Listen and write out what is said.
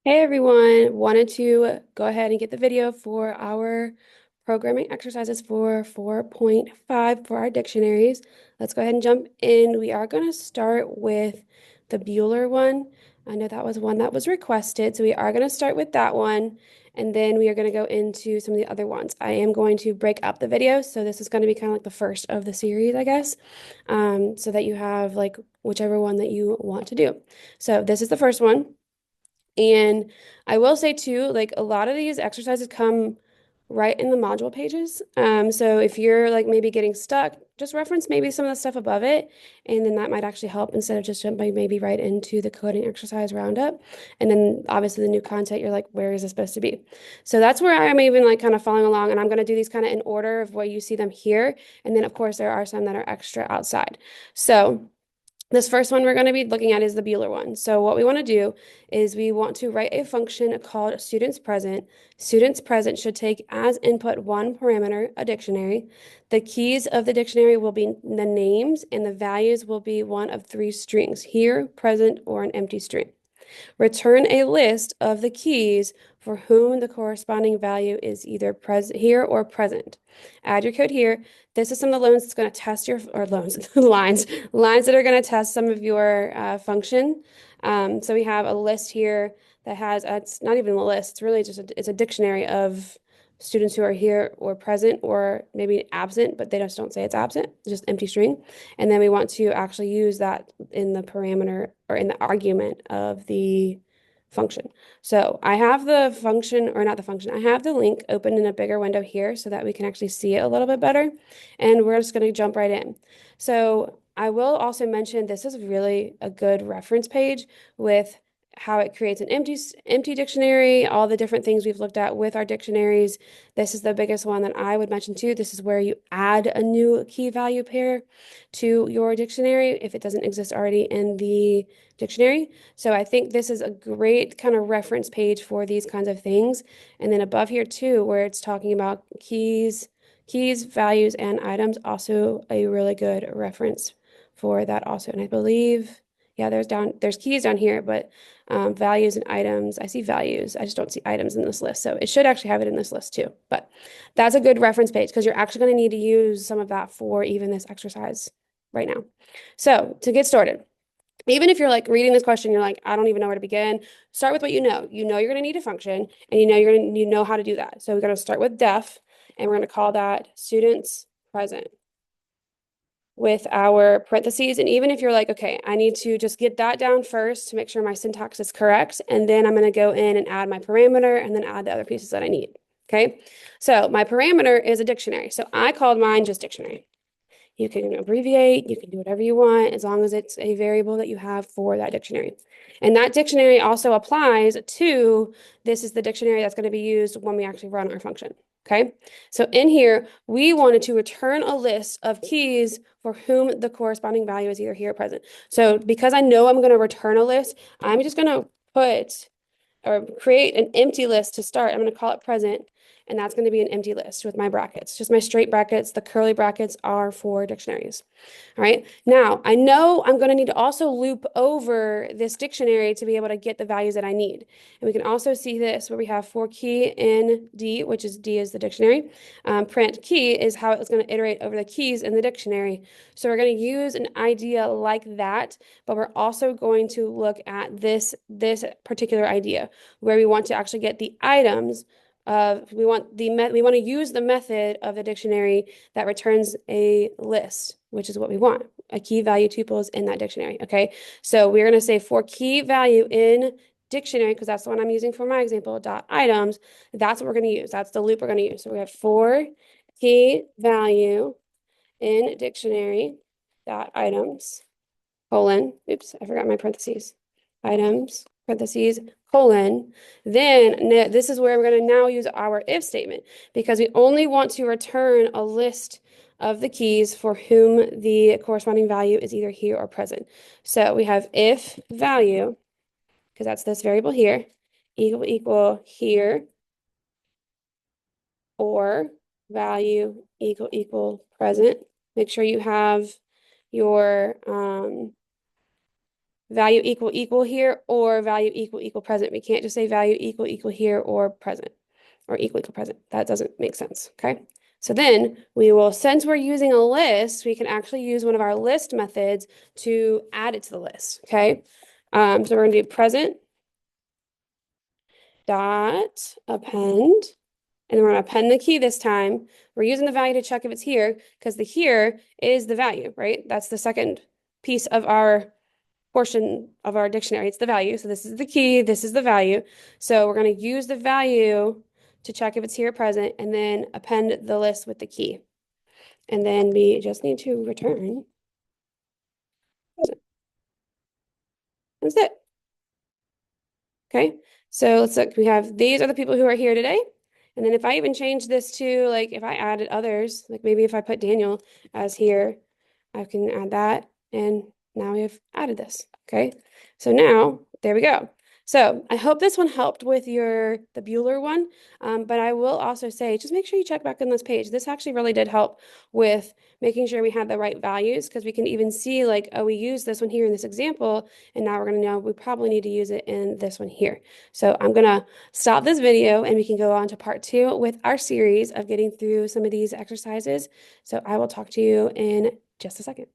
Hey everyone, wanted to go ahead and get the video for our programming exercises for 4.5 for our dictionaries. Let's go ahead and jump in. We are going to start with the Bueller one. I know that was one that was requested, so we are going to start with that one, and then we are going to go into some of the other ones. I am going to break up the video, so this is going to be kind of like the first of the series, I guess, so that you have like whichever one that you want to do. So this is the first one. And I will say too, like a lot of these exercises come right in the module pages. So if you're like maybe getting stuck, just reference maybe some of the stuff above it, and then that might actually help instead of just jumping maybe right into the coding exercise roundup. And then obviously the new content, you're like, where is this supposed to be? So that's where I'm even like kind of following along, and I'm going to do these kind of in order of where you see them here. And then of course there are some that are extra outside. So this first one we're going to be looking at is the Bueller one. So what we want to do is we want to write a function called students present. Students present should take as input one parameter, a dictionary. The keys of the dictionary will be the names, and the values will be one of three strings, here, present, or an empty string. Return a list of the keys for whom the corresponding value is either present here or present. Add your code here. This is some of the loans that's going to test your, or loans, lines that are going to test some of your function. So we have a list here that has, it's not even a list, it's really just it's a dictionary of students who are here or present or maybe absent, but they just don't say it's absent, it's just empty string. And then we want to actually use that in the parameter or in the argument of the function. So I have the function, or not the function, I have the link open in a bigger window here so that we can actually see it a little bit better. And we're just going to jump right in. So I will also mention this is really a good reference page with how it creates an empty dictionary, all the different things we've looked at with our dictionaries. This is the biggest one that I would mention too. This is where you add a new key value pair to your dictionary if it doesn't exist already in the dictionary. So I think this is a great kind of reference page for these kinds of things. And then above here too, where it's talking about keys, values, and items, also a really good reference for that also. And I believe, yeah, there's keys down here, but values and items. I see values. I just don't see items in this list. So it should actually have it in this list too. But that's a good reference page because you're actually going to need to use some of that for even this exercise right now. So to get started, even if you're like reading this question, you're like, I don't even know where to begin. Start with what you know. You know you're going to need a function, and you know how to do that. So we're going to start with def, and we're going to call that students present with our parentheses. And even if you're like, okay, I need to just get that down first to make sure my syntax is correct, and then I'm going to go in and add my parameter and then add the other pieces that I need. Okay, so my parameter is a dictionary. So I called mine just dictionary. You can abbreviate, you can do whatever you want as long as it's a variable that you have for that dictionary. And that dictionary also applies to, this is the dictionary that's going to be used when we actually run our function. Okay, so in here, we wanted to return a list of keys for whom the corresponding value is either here or present. So because I know I'm going to return a list, I'm just going to put or create an empty list to start. I'm going to call it present, and that's going to be an empty list with my brackets, just my straight brackets. The curly brackets are for dictionaries. All right. Now, I know I'm going to need to also loop over this dictionary to be able to get the values that I need. And we can also see this where we have for key in D, which is D is the dictionary. Print key is how it's going to iterate over the keys in the dictionary. So we're going to use an idea like that, but we're also going to look at this particular idea where we want to actually get the items of we want to use the method of the dictionary that returns a list, which is what we want, a key value tuples in that dictionary. Okay, so we're going to say for key value in dictionary, because that's the one I'm using for my example, dot items. That's what we're going to use. That's the loop we're going to use. So we have for key value in dictionary dot items colon, oops, I forgot my parentheses, items, parentheses, colon, then this is where we're going to now use our if statement because we only want to return a list of the keys for whom the corresponding value is either here or present. So we have if value, because that's this variable here, equal here, or value equal present. Make sure you have your value equal equal here or value equal equal present. We can't just say value equal equal here or present or equal equal present. That doesn't make sense, okay? So then we will, since we're using a list, we can actually use one of our list methods to add it to the list, okay? So we're gonna do present dot append, and then we're gonna append the key this time. We're using the value to check if it's here because the here is the value, right? That's the second piece of our portion of our dictionary. It's the value. So this is the key, this is the value. So we're going to use the value to check if it's here present and then append the list with the key. And then we just need to return present. That's it. Okay. So let's look. We have these are the people who are here today. And then if I even change this to like if I added others, like maybe if I put Daniel as here, I can add that. And now we have added this. Okay. So now there we go. So I hope this one helped with the Bueller one. But I will also say, just make sure you check back on this page. This actually really did help with making sure we had the right values because we can even see like, oh, we used this one here in this example, and now we're going to know we probably need to use it in this one here. So I'm going to stop this video and we can go on to part 2 with our series of getting through some of these exercises. So I will talk to you in just a second.